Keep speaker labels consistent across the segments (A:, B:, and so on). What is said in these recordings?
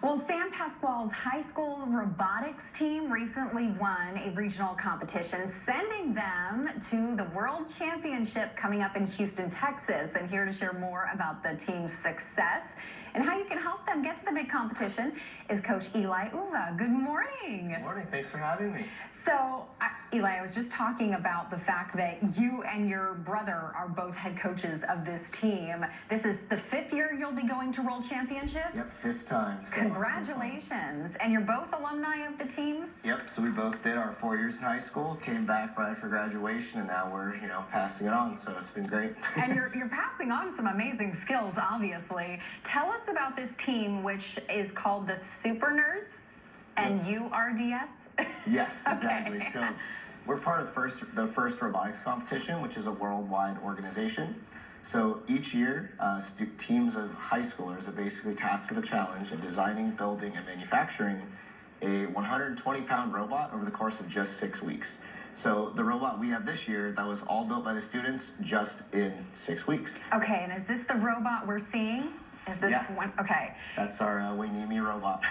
A: Well, San Pasqual's high school robotics team recently won a regional competition, sending them to the World Championship coming up in Houston, Texas. And here to share more about the team's success and how you can help them get to the big competition is Coach Eli Uva. Good morning.
B: Good morning. Thanks for having me.
A: So, Eli, I was just talking about the fact that you and your brother are both head coaches of this team. This is the 5th year you'll be going to World Championships?
B: Yep, 5th time. So
A: congratulations. And you're both alumni of the team?
B: Yep, so we both did our 4 years in high school, came back right after graduation, and now we're, passing it on, so it's been great.
A: And you're passing on some amazing skills, obviously. Tell us about this team, which is called the SuperNURDs and URDS.
B: Yes, exactly.
A: Okay.
B: So we're part of the first robotics competition, which is a worldwide organization. So each year, teams of high schoolers are basically tasked with a challenge of designing, building, and manufacturing a 120-pound robot over the course of just 6 weeks. So the robot we have this year, that was all built by the students just in 6 weeks.
A: Okay, and is this the robot we're seeing? Is this one? Okay.
B: That's our Hueneme robot.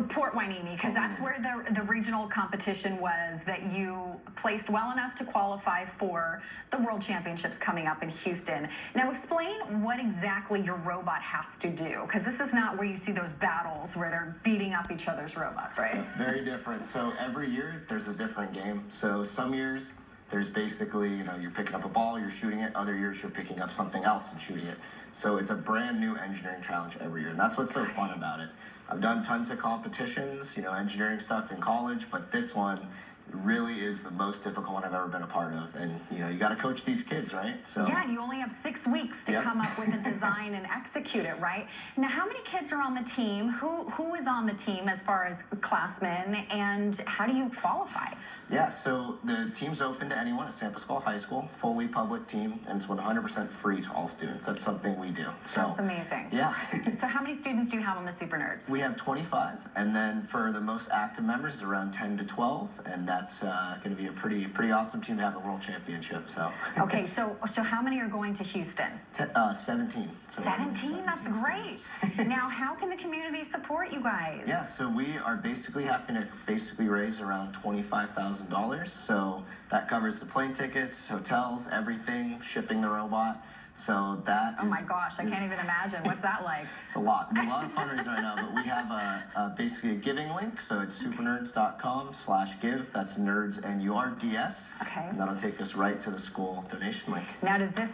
A: Port Hueneme, because that's where the regional competition was that you placed well enough to qualify for the World Championships coming up in Houston. Now explain what exactly your robot has to do, because this is not where you see those battles where they're beating up each other's robots, right?
B: Very different. So every year there's a different game. So some years there's basically, you're picking up a ball, you're shooting it. Other years you're picking up something else and shooting it. So it's a brand new engineering challenge every year. And that's what's so fun about it. I've done tons of competitions, engineering stuff in college, but this one really is the most difficult one I've ever been a part of. And, you got to coach these kids, right? So
A: yeah, you only have 6 weeks to come up with a design and execute it, right? Now, how many kids are on the team? Who is on the team as far as classmen, and how do you qualify?
B: Yeah, so the team's open to anyone at San Pasqual High School, fully public team, and it's 100% free to all students. That's something we do. So,
A: that's amazing.
B: Yeah.
A: So how many students do you have on the SuperNURDs?
B: We have 25, and then for the most active members, it's around 10 to 12, and that's going to be a pretty awesome team to have a World Championship. So.
A: Okay, so how many are going to Houston?
B: 17. So
A: 17? That's great. Now, how can the community support you guys?
B: Yeah, so we are basically having to raise around $25,000. So that covers the plane tickets, hotels, everything, shipping the robot. So that
A: oh my gosh, I can't even imagine. What's that like?
B: It's a lot. There's a lot of fundraising right now, but we have basically a giving link. So it's supernerds.com/give. That's nerds NURDS.
A: Okay.
B: And that'll take us right to the school donation link.
A: Now, does this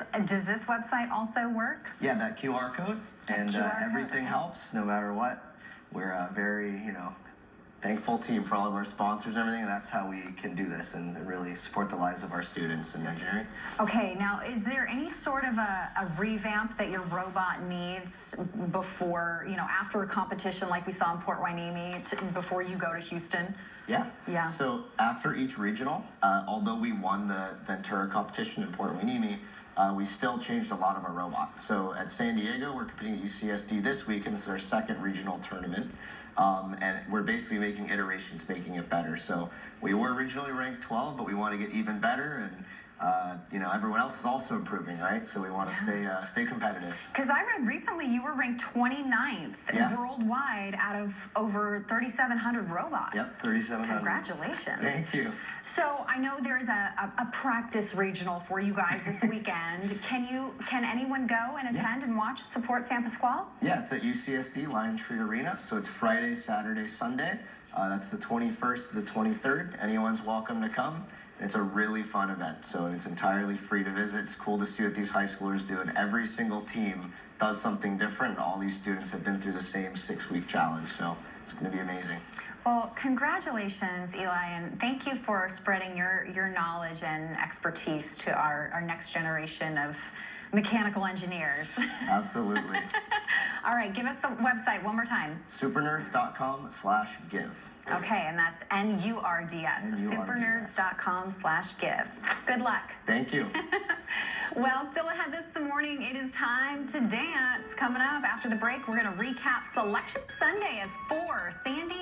A: website also work?
B: Yeah, that QR code. And everything helps, no matter what. We're very, thankful team for all of our sponsors and everything, and that's how we can do this and really support the lives of our students in engineering.
A: Okay, now is there any sort of a revamp that your robot needs before, after a competition like we saw in Port Hueneme, before you go to Houston?
B: Yeah. So after each regional, although we won the Ventura competition in Port Hueneme, we still changed a lot of our robots. So at San Diego, we're competing at UCSD this week, and this is our second regional tournament. And we're basically making iterations, making it better. So we were originally ranked 12, but we want to get even better, and everyone else is also improving, right? So we want to stay competitive.
A: Because I read recently you were ranked 29th worldwide out of over 3,700 robots.
B: Yep, 3,700.
A: Congratulations.
B: Thank you.
A: So I know there's a practice regional for you guys this weekend. Can anyone go and attend and watch, support San Pasqual?
B: Yeah, it's at UCSD Lion Tree Arena. So it's Friday, Saturday, Sunday. That's the 21st to the 23rd. Anyone's welcome to come. It's a really fun event, so it's entirely free to visit. It's cool to see what these high schoolers do, and every single team does something different, and all these students have been through the same 6-week challenge, so it's going to be amazing.
A: Well, congratulations, Eli, and thank you for spreading your knowledge and expertise to our next generation of mechanical engineers.
B: Absolutely.
A: All right, give us the website one more time.
B: supernerds.com/give.
A: Okay, and that's NURDS. supernerds.com/give. Good luck.
B: Thank you.
A: Well, still ahead this morning, it is time to dance. Coming up after the break, we're going to recap Selection Sunday as 4 San Diego